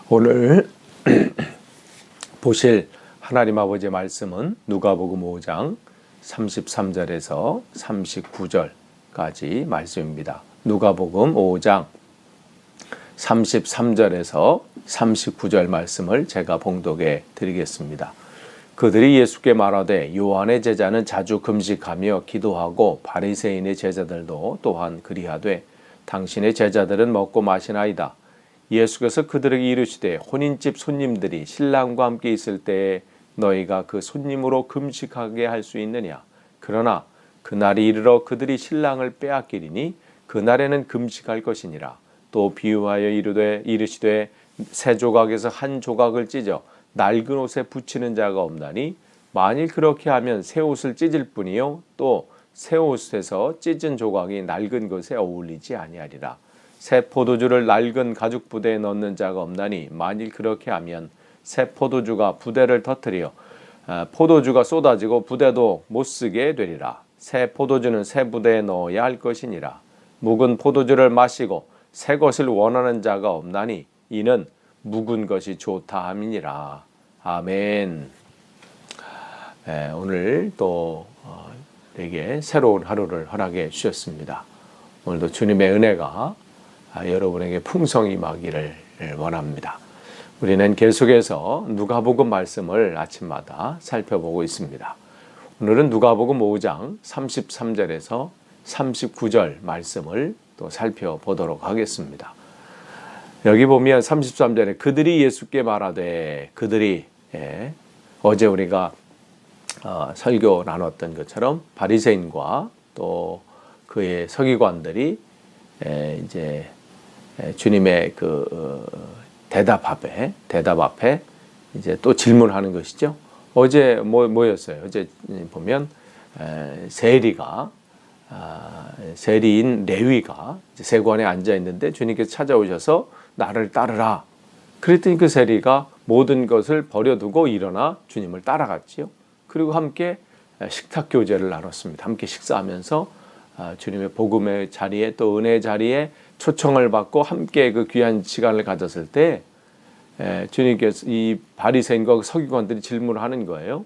오늘 보실 하나님 아버지의 말씀은 누가복음 5장 33절에서 39절까지 말씀입니다. 누가복음 5장 33절에서 39절 말씀을 제가 봉독해 드리겠습니다. 그들이 예수께 말하되 요한의 제자는 자주 금식하며 기도하고 바리새인의 제자들도 또한 그리하되 당신의 제자들은 먹고 마시나이다. 예수께서 그들에게 이르시되 혼인집 손님들이 신랑과 함께 있을 때에 너희가 그 손님으로 금식하게 할 수 있느냐. 그러나 그날이 이르러 그들이 신랑을 빼앗기리니 그날에는 금식할 것이니라. 또 비유하여 이르시되 새 조각에서 한 조각을 찢어 낡은 옷에 붙이는 자가 없나니 만일 그렇게 하면 새 옷을 찢을 뿐이요 또 새 옷에서 찢은 조각이 낡은 것에 어울리지 아니하리라. 새 포도주를 낡은 가죽 부대에 넣는 자가 없나니 만일 그렇게 하면 새 포도주가 부대를 터뜨려 포도주가 쏟아지고 부대도 못 쓰게 되리라. 새 포도주는 새 부대에 넣어야 할 것이니라. 묵은 포도주를 마시고 새 것을 원하는 자가 없나니 이는 묵은 것이 좋다 함이니라. 아멘. 오늘 또 내게 새로운 하루를 허락해 주셨습니다. 오늘도 주님의 은혜가 여러분에게 풍성히 임하기를 원합니다. 우리는 계속해서 누가복음 말씀을 아침마다 살펴보고 있습니다. 오늘은 누가복음 5장 33절에서 39절 말씀을 또 살펴보도록 하겠습니다. 여기 보면 33절에 그들이 예수께 말하되 그들이 어제 우리가 설교 나눴던 것처럼 바리새인과 또 그의 서기관들이 이제 주님의 그 대답 앞에 이제 또 질문하는 것이죠. 어제 뭐였어요? 어제 보면 세리인 레위가 세관에 앉아 있는데 주님께서 찾아오셔서 나를 따르라. 그랬더니 그 세리가 모든 것을 버려두고 일어나 주님을 따라갔지요. 그리고 함께 식탁 교제를 나눴습니다. 함께 식사하면서 주님의 복음의 자리에 또 은혜의 자리에 초청을 받고 함께 그 귀한 시간을 가졌을 때 주님께서 이 바리새인과 서기관들이 질문을 하는 거예요.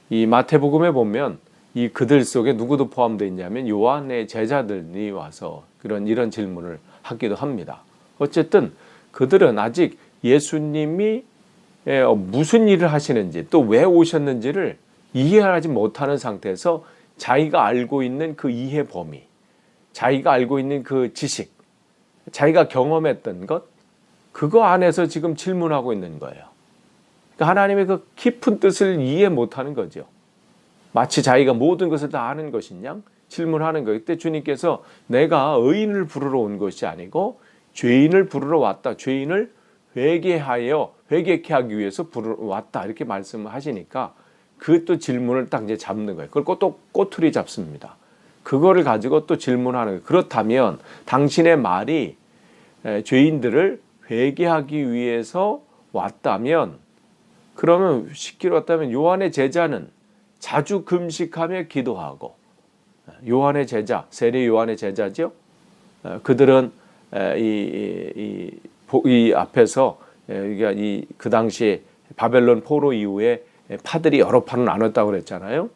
이 마태복음에 보면 이 그들 속에 누구도 포함되어 있냐면 요한의 제자들이 와서 이런 질문을 하기도 합니다. 어쨌든 그들은 아직 예수님이 무슨 일을 하시는지 또 왜 오셨는지를 이해하지 못하는 상태에서 자기가 알고 있는 그 이해 범위, 자기가 알고 있는 그 지식, 자기가 경험했던 것, 그거 안에서 지금 질문하고 있는 거예요. 그러니까 하나님의 그 깊은 뜻을 이해 못하는 거죠. 마치 자기가 모든 것을 다 아는 것인 양 질문하는 거예요. 그때 주님께서 내가 의인을 부르러 온 것이 아니고 죄인을 부르러 왔다. 죄인을 회개케 하기 위해서 부르러 왔다. 이렇게 말씀을 하시니까 그 또 질문을 딱 이제 잡는 거예요. 그걸 또 꼬투리 잡습니다. 그거를 가지고 또 질문하는 거예요. 그렇다면 당신의 말이 죄인들을 회개하기 위해서 왔다면 그러면 쉽기로 왔다면 요한의 제자는 자주 금식하며 기도하고 요한의 제자, 세례 요한의 제자죠. 그들은 이 앞에서 그 당시에 바벨론 포로 이후에 파들이 여러 파로 나눴다고 그랬잖아요.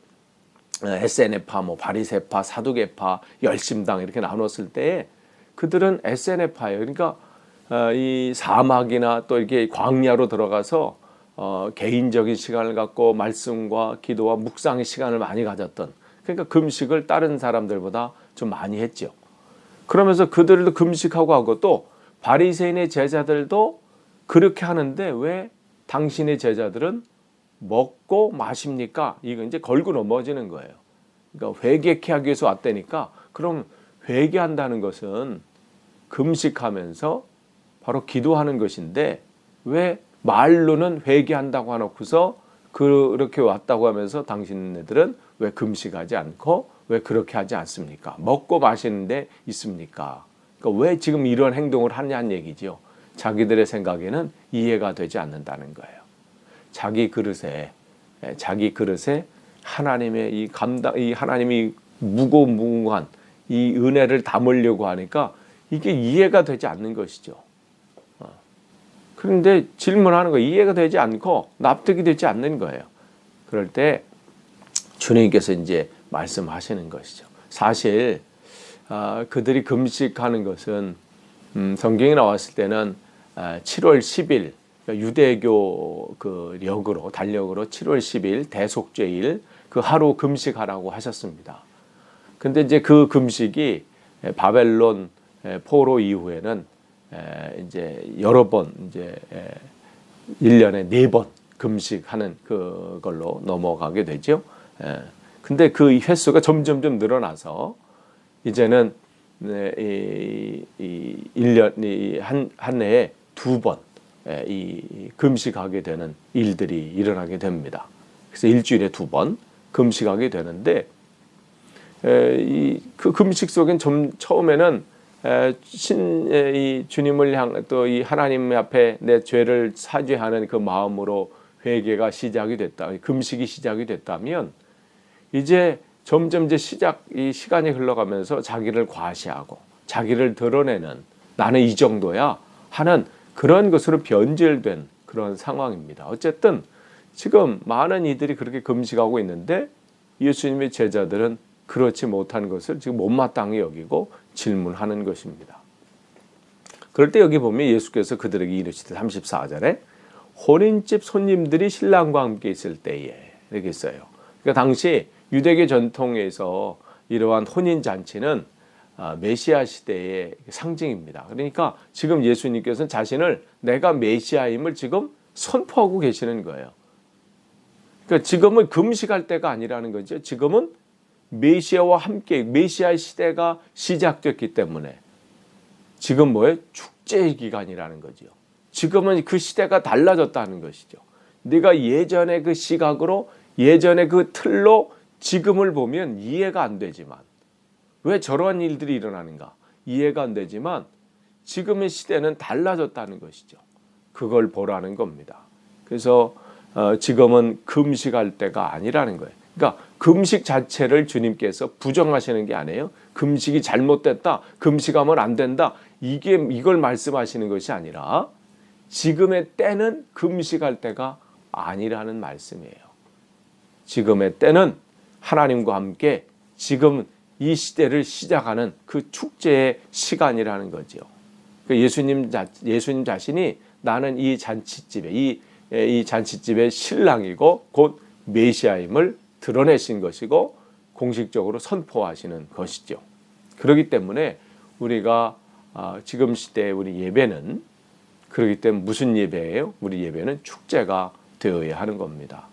에세네파, 바리새파, 사두개파, 열심당 이렇게 나눴을 때 그들은 에세네파예요. 그러니까 이 사막이나 또 이렇게 광야로 들어가서 개인적인 시간을 갖고 말씀과 기도와 묵상의 시간을 많이 가졌던, 그러니까 금식을 다른 사람들보다 좀 많이 했죠. 그러면서 그들도 금식하고 하고 또 바리새인의 제자들도 그렇게 하는데 왜 당신의 제자들은 먹고 마십니까? 이거 이제 걸고 넘어지는 거예요. 그러니까 회개케 하기 위해서 왔다니까 그럼 회개한다는 것은 금식하면서 바로 기도하는 것인데 왜 말로는 회개한다고 하놓고서 그렇게 왔다고 하면서 당신네들은 왜 금식하지 않고 왜 그렇게 하지 않습니까? 먹고 마시는 데 있습니까? 그러니까 왜 지금 이런 행동을 하냐는 얘기죠. 자기들의 생각에는 이해가 되지 않는다는 거예요. 자기 그릇에 하나님의 이 하나님이 무고무궁한 이 은혜를 담으려고 하니까 이게 이해가 되지 않는 것이죠. 그런데 질문하는 거 이해가 되지 않고 납득이 되지 않는 거예요. 그럴 때 주님께서 이제 말씀하시는 것이죠. 사실 그들이 금식하는 것은 성경에 나왔을 때는 7월 10일 유대교 그 력으로 달력으로 7월 10일 대속죄일 그 하루 금식하라고 하셨습니다. 근데 이제 그 금식이 바벨론 포로 이후에는 이제 여러 번 이제 1년에 4번 금식하는 그걸로 넘어가게 되죠. 근데 그 횟수가 점점점 늘어나서 이제는 이 1년 한 해에 2번 이 금식하게 되는 일들이 일어나게 됩니다. 그래서 일주일에 2번 금식하게 되는데 그 금식 속엔 처음에는 이 주님을 향 또 이 하나님 앞에 내 죄를 사죄하는 그 마음으로 회개가 시작이 됐다. 금식이 시작이 됐다면 이제 점점 이제 이 시간이 흘러가면서 자기를 과시하고 자기를 드러내는 나는 이 정도야 하는 그런 것으로 변질된 그런 상황입니다. 어쨌든 지금 많은 이들이 그렇게 금식하고 있는데 예수님의 제자들은 그렇지 못한 것을 지금 못마땅히 여기고 질문하는 것입니다. 그럴 때 여기 보면 예수께서 그들에게 이르시되 34절에 혼인집 손님들이 신랑과 함께 있을 때에 이렇게 써요. 그러니까 당시 유대교 전통에서 이러한 혼인 잔치는 메시아 시대의 상징입니다. 그러니까 지금 예수님께서는 자신을 내가 메시아임을 지금 선포하고 계시는 거예요. 그러니까 지금은 금식할 때가 아니라는 거죠. 지금은 메시아와 함께 메시아의 시대가 시작됐기 때문에 지금 뭐예요? 축제의 기간이라는 거죠. 지금은 그 시대가 달라졌다는 것이죠. 네가 예전의 그 시각으로 예전의 그 틀로 지금을 보면 이해가 안 되지만 왜 저러한 일들이 일어나는가 이해가 안 되지만 지금의 시대는 달라졌다는 것이죠. 그걸 보라는 겁니다. 그래서 지금은 금식할 때가 아니라는 거예요. 그러니까 금식 자체를 주님께서 부정하시는 게 아니에요. 금식이 잘못됐다. 금식하면 안 된다. 이걸 말씀하시는 것이 아니라 지금의 때는 금식할 때가 아니라는 말씀이에요. 지금의 때는 하나님과 함께 지금 이 시대를 시작하는 그 축제의 시간이라는 거죠. 그러니까 예수님 자신이 나는 이 잔치집에 이 잔치집의 신랑이고 곧 메시아임을 드러내신 것이고 공식적으로 선포하시는 것이죠. 그렇기 때문에 우리가 지금 시대의 우리 예배는 그렇기 때문에 무슨 예배예요? 우리 예배는 축제가 되어야 하는 겁니다.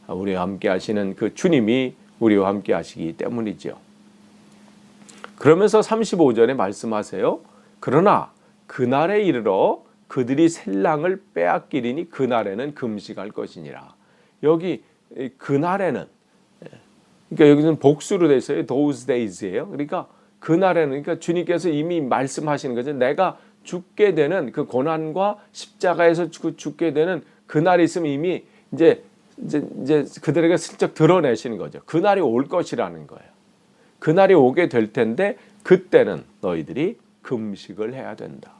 우리와 함께 하시는 그 주님이 우리와 함께 하시기 때문이죠. 그러면서 35절에 말씀하세요. 그러나 그날에 이르러 그들이 셀랑을 빼앗기리니 그날에는 금식할 것이니라. 여기 그날에는 그러니까 여기는 복수로 돼 있어요. Those days예요. 그러니까 그날에는 그러니까 주님께서 이미 말씀하시는 거죠. 내가 죽게 되는 그 고난과 십자가에서 죽게 되는 그날이 있으면 이미 이제 그들에게 슬쩍 드러내시는 거죠. 그날이 올 것이라는 거예요. 그날이 오게 될 텐데 그때는 너희들이 금식을 해야 된다.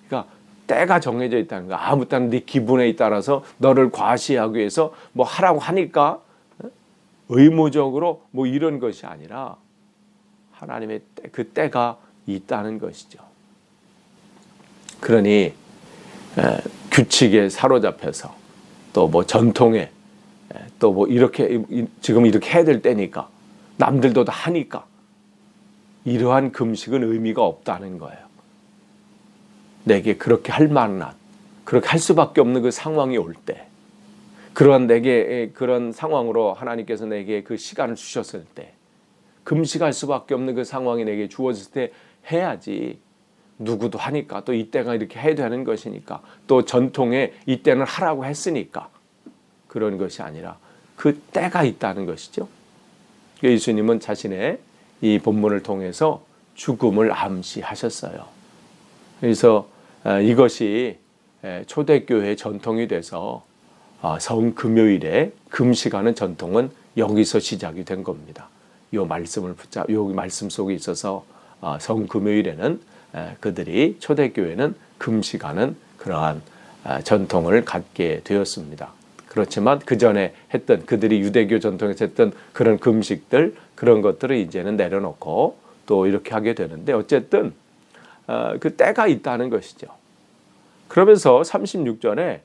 그러니까 때가 정해져 있다는 거. 아무 때나 네 기분에 따라서 너를 과시하기 위해서 뭐 하라고 하니까 의무적으로 뭐 이런 것이 아니라 하나님의 그 때가 있다는 것이죠. 그러니 규칙에 사로잡혀서 또 뭐 전통에 또 뭐 이렇게 지금 이렇게 해야 될 때니까 남들도 다 하니까 이러한 금식은 의미가 없다는 거예요. 내게 그렇게 할 만한 그렇게 할 수밖에 없는 그 상황이 올 때 그러한 내게 그런 상황으로 하나님께서 내게 그 시간을 주셨을 때 금식할 수밖에 없는 그 상황이 내게 주어졌을 때 해야지. 누구도 하니까 또 이때가 이렇게 해야 되는 것이니까 또 전통에 이때는 하라고 했으니까 그런 것이 아니라 그 때가 있다는 것이죠. 예수님은 자신의 이 본문을 통해서 죽음을 암시하셨어요. 그래서 이것이 초대교회의 전통이 돼서 성금요일에 금식하는 전통은 여기서 시작이 된 겁니다. 이 말씀 속에 있어서 성금요일에는 그들이 초대교회는 금식하는 그러한 전통을 갖게 되었습니다. 그렇지만 그 전에 했던 그들이 유대교 전통에서 했던 그런 금식들 그런 것들을 이제는 내려놓고 또 이렇게 하게 되는데 어쨌든 그 때가 있다는 것이죠. 그러면서 36절에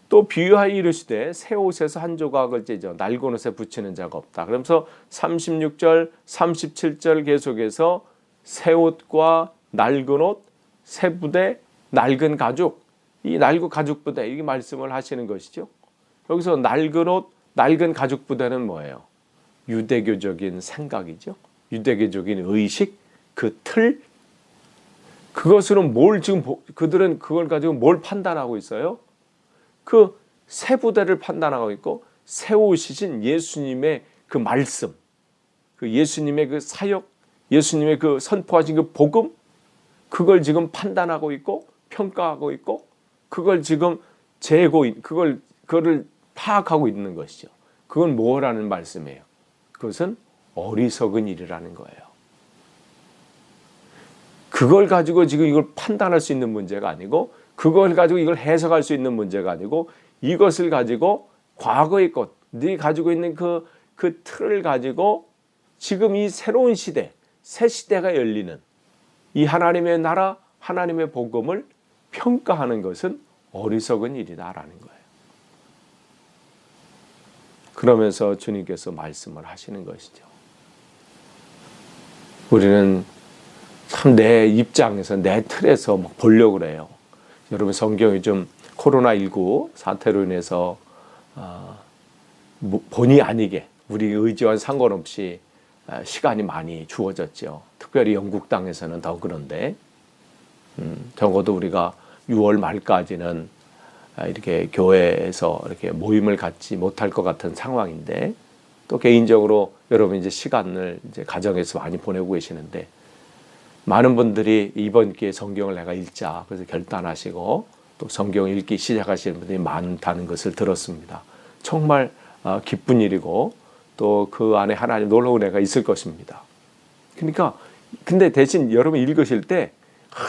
또 비유하여 이르시되 새 옷에서 한 조각을 찢어 낡은 옷에 붙이는 자가 없다. 그러면서 36절, 37절 계속해서 새 옷과 낡은 옷, 새 부대, 낡은 가죽, 이 낡은 가죽 부대 이 말씀을 하시는 것이죠. 여기서 낡은 옷, 낡은 가죽 부대는 뭐예요? 유대교적인 생각이죠. 유대교적인 의식, 그 틀. 그것으로 뭘 지금 그들은 그걸 가지고 뭘 판단하고 있어요? 그 새 부대를 판단하고 있고 새 옷이신 예수님의 그 말씀, 그 예수님의 그 사역, 예수님의 그 선포하신 그 복음, 그걸 지금 판단하고 있고 평가하고 있고 그걸 지금 그거를 파악하고 있는 것이죠. 그건 뭐라는 말씀이에요? 그것은 어리석은 일이라는 거예요. 그걸 가지고 지금 이걸 판단할 수 있는 문제가 아니고 그걸 가지고 이걸 해석할 수 있는 문제가 아니고 이것을 가지고 과거의 것, 네 가지고 있는 그 틀을 가지고 지금 이 새로운 시대, 새 시대가 열리는 이 하나님의 나라, 하나님의 복음을 평가하는 것은 어리석은 일이다라는 거예요. 그러면서 주님께서 말씀을 하시는 것이죠. 우리는 참 내 입장에서 내 틀에서 막 보려고 그래요. 여러분 성경이 좀 코로나19 사태로 인해서 본의 아니게 우리 의지와 상관없이 시간이 많이 주어졌죠. 특별히 영국 땅에서는 더 그런데 적어도 우리가 6월 말까지는 이렇게 교회에서 이렇게 모임을 갖지 못할 것 같은 상황인데 또 개인적으로 여러분 이제 시간을 이제 가정에서 많이 보내고 계시는데 많은 분들이 이번 기회에 성경을 내가 읽자 그래서 결단하시고 또 성경 읽기 시작하시는 분들이 많다는 것을 들었습니다. 정말 기쁜 일이고 또 그 안에 하나님 놀라운 은혜가 있을 것입니다. 그러니까 근데 대신 여러분 읽으실 때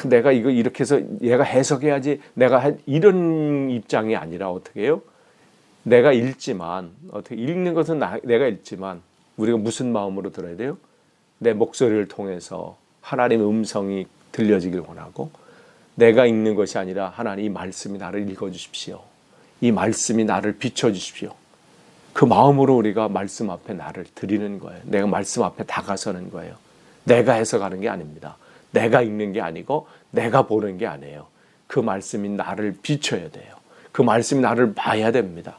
내가 이거 이렇게 해서 얘가 해석해야지 내가 이런 입장이 아니라 어떻게 해요? 내가 읽지만 어떻게 읽는 것은 내가 읽지만 우리가 무슨 마음으로 들어야 돼요? 내 목소리를 통해서 하나님의 음성이 들려지길 원하고 내가 읽는 것이 아니라 하나님 이 말씀이 나를 읽어주십시오. 이 말씀이 나를 비춰주십시오. 그 마음으로 우리가 말씀 앞에 나를 드리는 거예요. 내가 말씀 앞에 다가서는 거예요. 내가 해석하는 게 아닙니다. 내가 읽는 게 아니고 내가 보는 게 아니에요. 그 말씀이 나를 비춰야 돼요. 그 말씀이 나를 봐야 됩니다.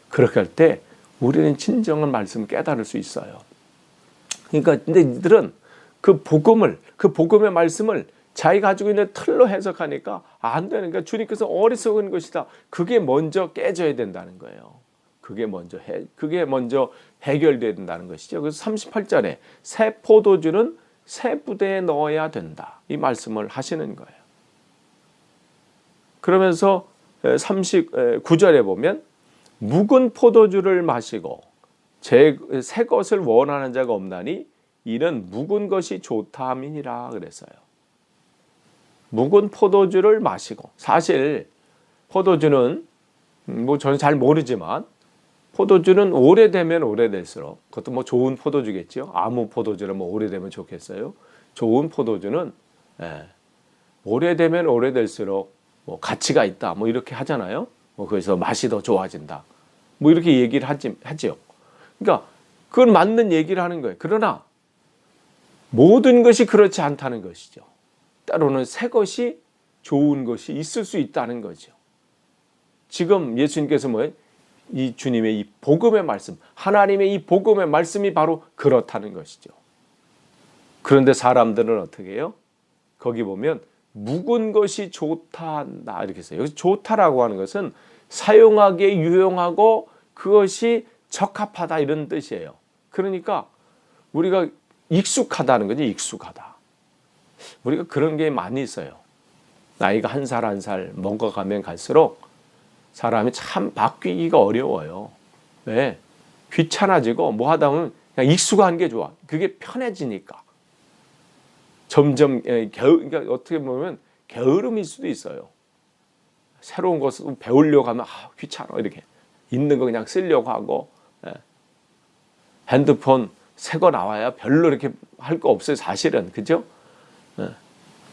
그렇게 할 때 우리는 진정한 말씀을 깨달을 수 있어요. 그러니까 근데 이들은 그 복음의 말씀을 자기가 가지고 있는 틀로 해석하니까 안 되는 거야. 주님께서 어리석은 것이다. 그게 먼저 깨져야 된다는 거예요. 그게 먼저 해결돼야 된다는 것이죠. 그래서 38절에 새 포도주는 새 부대에 넣어야 된다. 이 말씀을 하시는 거예요. 그러면서 39절에 보면 묵은 포도주를 마시고 새 것을 원하는 자가 없나니 이는 묵은 것이 좋다 함이니라 그랬어요. 묵은 포도주를 마시고 사실 포도주는 뭐 저는 잘 모르지만 포도주는 오래되면 오래될수록 그것도 뭐 좋은 포도주겠죠. 아무 포도주는 뭐 오래되면 좋겠어요. 좋은 포도주는 오래되면 오래될수록 뭐 가치가 있다. 뭐 이렇게 하잖아요. 뭐 그래서 맛이 더 좋아진다. 뭐 이렇게 얘기를 하죠. 그러니까 그건 맞는 얘기를 하는 거예요. 그러나 모든 것이 그렇지 않다는 것이죠. 때로는 새 것이 좋은 것이 있을 수 있다는 거죠. 지금 예수님께서 뭐예요? 이 주님의 이 복음의 말씀, 하나님의 이 복음의 말씀이 바로 그렇다는 것이죠. 그런데 사람들은 어떻게 해요? 거기 보면 묵은 것이 좋다 한다 이렇게 써요. 여기서 좋다라고 하는 것은 사용하기에 유용하고 그것이 적합하다 이런 뜻이에요. 그러니까 우리가 익숙하다는 거지. 익숙하다. 우리가 그런 게 많이 있어요. 나이가 한 살 한 살 먹어가면 갈수록 사람이 참 바뀌기가 어려워요. 왜? 귀찮아지고 뭐 하다 보면 그냥 익숙한 게 좋아. 그게 편해지니까. 점점 그러니까 어떻게 보면 게으름일 수도 있어요. 새로운 것을 배우려고 하면 귀찮아 이렇게 있는 거 그냥 쓰려고 하고, 핸드폰 새 거 나와야 별로 이렇게 할 거 없어요 사실은. 그죠?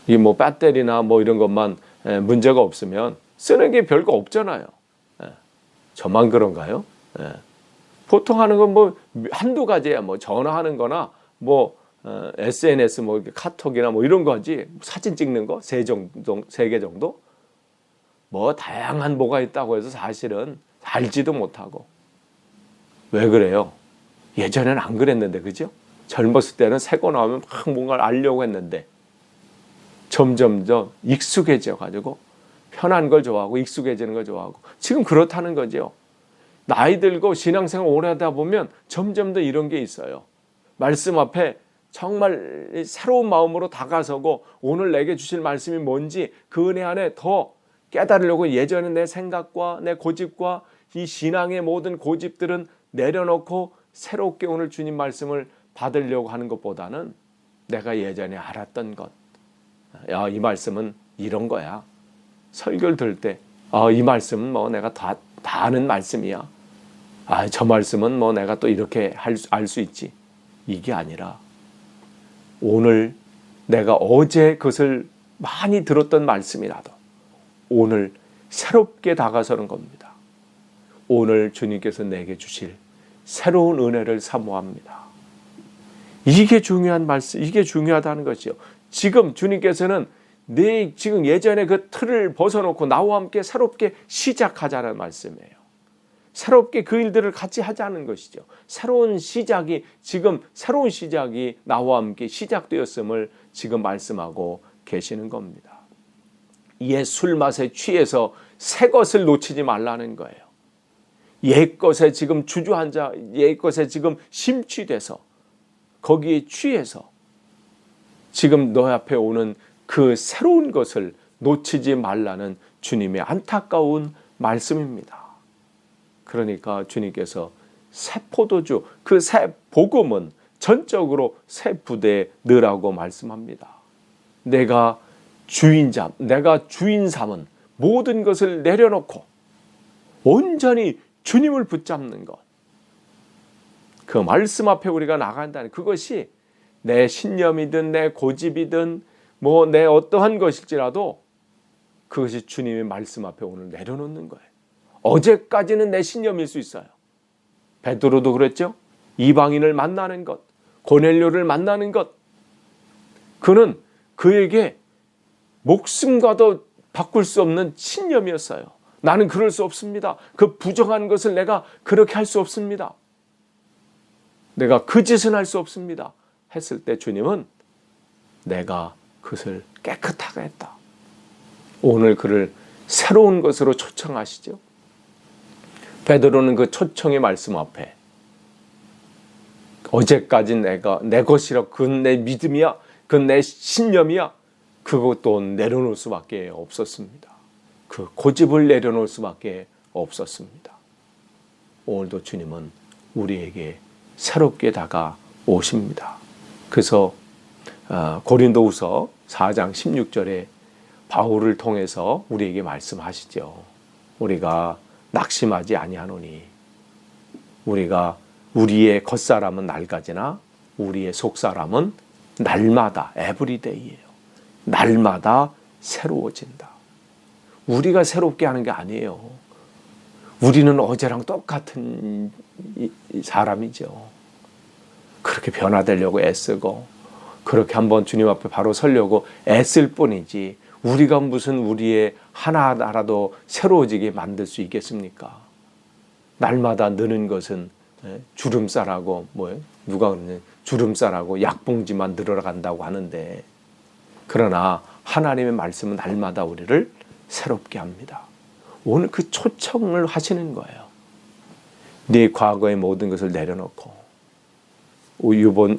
이 뭐 배터리나 뭐 이런 것만 문제가 없으면 쓰는 게 별거 없잖아요. 저만 그런가요? 보통 하는 건 뭐 한두 가지야. 뭐 전화하는 거나 뭐 SNS 뭐 카톡이나 뭐 이런 거지. 사진 찍는 거 세 개 정도? 뭐 다양한 뭐가 있다고 해서 사실은 알지도 못하고. 왜 그래요? 예전에는 안 그랬는데, 그죠? 젊었을 때는 새 거 나오면 막 뭔가를 알려고 했는데 점점점 익숙해져 가지고 편한 걸 좋아하고 익숙해지는 걸 좋아하고 지금 그렇다는 거죠. 나이 들고 신앙생활 오래 하다 보면 점점 더 이런 게 있어요. 말씀 앞에 정말 새로운 마음으로 다가서고 오늘 내게 주실 말씀이 뭔지 그 은혜 안에 더 깨달으려고 예전에 내 생각과 내 고집과 이 신앙의 모든 고집들은 내려놓고 새롭게 오늘 주님 말씀을 받으려고 하는 것보다는 내가 예전에 알았던 것, 야, 이 말씀은 이런 거야. 설교를 들을 때 이 말씀은 뭐 내가 다 아는 말씀이야. 저 말씀은 뭐 내가 또 이렇게 알 수 있지. 이게 아니라 오늘 내가 어제 그것을 많이 들었던 말씀이라도 오늘 새롭게 다가서는 겁니다. 오늘 주님께서 내게 주실 새로운 은혜를 사모합니다. 이게 중요한 말씀, 이게 중요하다는 것이요. 지금 주님께서는 지금 예전에 그 틀을 벗어놓고 나와 함께 새롭게 시작하자는 말씀이에요. 새롭게 그 일들을 같이 하자는 것이죠. 새로운 시작이 나와 함께 시작되었음을 지금 말씀하고 계시는 겁니다. 옛 술맛에 취해서 새 것을 놓치지 말라는 거예요. 옛 것에 지금 주저앉아, 옛 것에 지금 심취돼서 거기에 취해서 지금 너 앞에 오는 그 새로운 것을 놓치지 말라는 주님의 안타까운 말씀입니다. 그러니까 주님께서 새 포도주, 그 새 복음은 전적으로 새 부대에 넣으라고 말씀합니다. 내가 주인 삼은 모든 것을 내려놓고 온전히 주님을 붙잡는 것. 그 말씀 앞에 우리가 나간다는 그것이 내 신념이든 내 고집이든 뭐 내 어떠한 것일지라도 그것이 주님의 말씀 앞에 오늘 내려놓는 거예요. 어제까지는 내 신념일 수 있어요. 베드로도 그랬죠. 이방인을 만나는 것, 고넬료를 만나는 것. 그는 그에게 목숨과도 바꿀 수 없는 신념이었어요. 나는 그럴 수 없습니다. 그 부정한 것을 내가 그렇게 할 수 없습니다. 내가 그 짓은 할 수 없습니다. 했을 때 주님은 내가 그것을 깨끗하게 했다. 오늘 그를 새로운 것으로 초청하시죠. 베드로는 그 초청의 말씀 앞에 어제까지 내가 내 것이라 그건 내 믿음이야, 그건 내 신념이야, 그것도 내려놓을 수밖에 없었습니다. 그 고집을 내려놓을 수밖에 없었습니다. 오늘도 주님은 우리에게 새롭게 다가오십니다. 그래서 고린도후서 4장 16절에 바울을 통해서 우리에게 말씀하시죠. 우리가 낙심하지 아니하노니 우리가 우리의 겉사람은 낡아지나 우리의 속사람은 날마다 에브리데이예요. 날마다 새로워진다. 우리가 새롭게 하는 게 아니에요. 우리는 어제랑 똑같은 사람이죠. 그렇게 변화되려고 애쓰고 그렇게 한번 주님 앞에 바로 서려고 애쓸 뿐이지 우리가 무슨 우리의 하나하나라도 새로워지게 만들 수 있겠습니까? 날마다 느는 것은 주름살하고 뭐예요? 누가 그러냐? 주름살하고 약봉지만 늘어간다고 하는데 그러나 하나님의 말씀은 날마다 우리를 새롭게 합니다. 오늘 그 초청을 하시는 거예요. 네 과거의 모든 것을 내려놓고 이번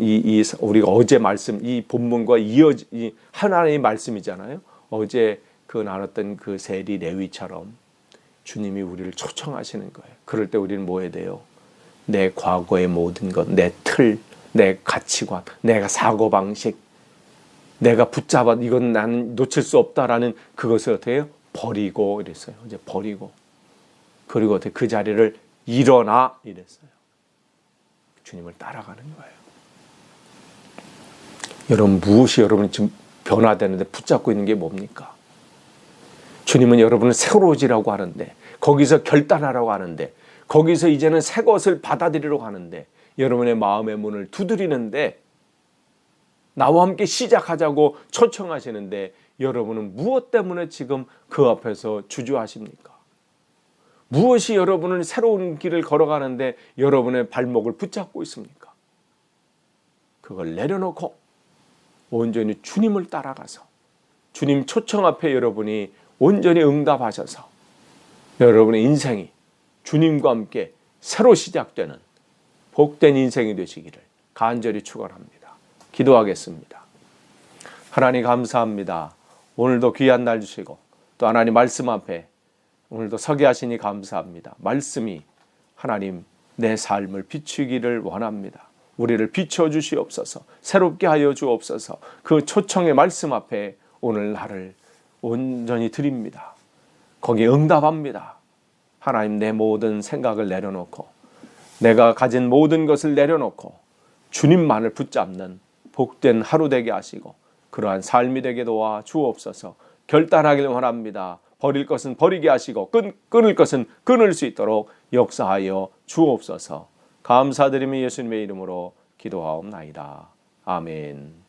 우리가 어제 말씀 이 본문과 이어지 하나님의 말씀이잖아요. 어제 그 나눴던 그 세리 레위처럼 주님이 우리를 초청하시는 거예요. 그럴 때 우리는 뭐 해야 돼요? 내 과거의 모든 것, 내 틀, 내 가치관, 내가 사고방식, 내가 붙잡아 이건 나는 놓칠 수 없다라는 그것을 어떻게 해요? 버리고 이랬어요. 이제 버리고. 그리고 그 자리를 일어나 이랬어요. 주님을 따라가는 거예요. 여러분, 무엇이 여러분이 지금 변화되는데 붙잡고 있는 게 뭡니까? 주님은 여러분을 새로워지라고 하는데, 거기서 결단하라고 하는데, 거기서 이제는 새 것을 받아들이려고 하는데, 여러분의 마음의 문을 두드리는데, 나와 함께 시작하자고 초청하시는데, 여러분은 무엇 때문에 지금 그 앞에서 주저하십니까? 무엇이 여러분을 새로운 길을 걸어가는데 여러분의 발목을 붙잡고 있습니까? 그걸 내려놓고 온전히 주님을 따라가서 주님 초청 앞에 여러분이 온전히 응답하셔서 여러분의 인생이 주님과 함께 새로 시작되는 복된 인생이 되시기를 간절히 축원합니다. 기도하겠습니다. 하나님 감사합니다. 오늘도 귀한 날 주시고 또 하나님 말씀 앞에 오늘도 서게 하시니 감사합니다. 말씀이 하나님 내 삶을 비추기를 원합니다. 우리를 비춰주시옵소서. 새롭게 하여 주옵소서. 그 초청의 말씀 앞에 오늘 나를 온전히 드립니다. 거기에 응답합니다. 하나님, 내 모든 생각을 내려놓고 내가 가진 모든 것을 내려놓고 주님만을 붙잡는 복된 하루 되게 하시고 그러한 삶이 되게 도와 주옵소서. 결단하기를 원합니다. 버릴 것은 버리게 하시고 끊을 것은 끊을 수 있도록 역사하여 주옵소서. 감사드리며 예수님의 이름으로 기도하옵나이다. 아멘.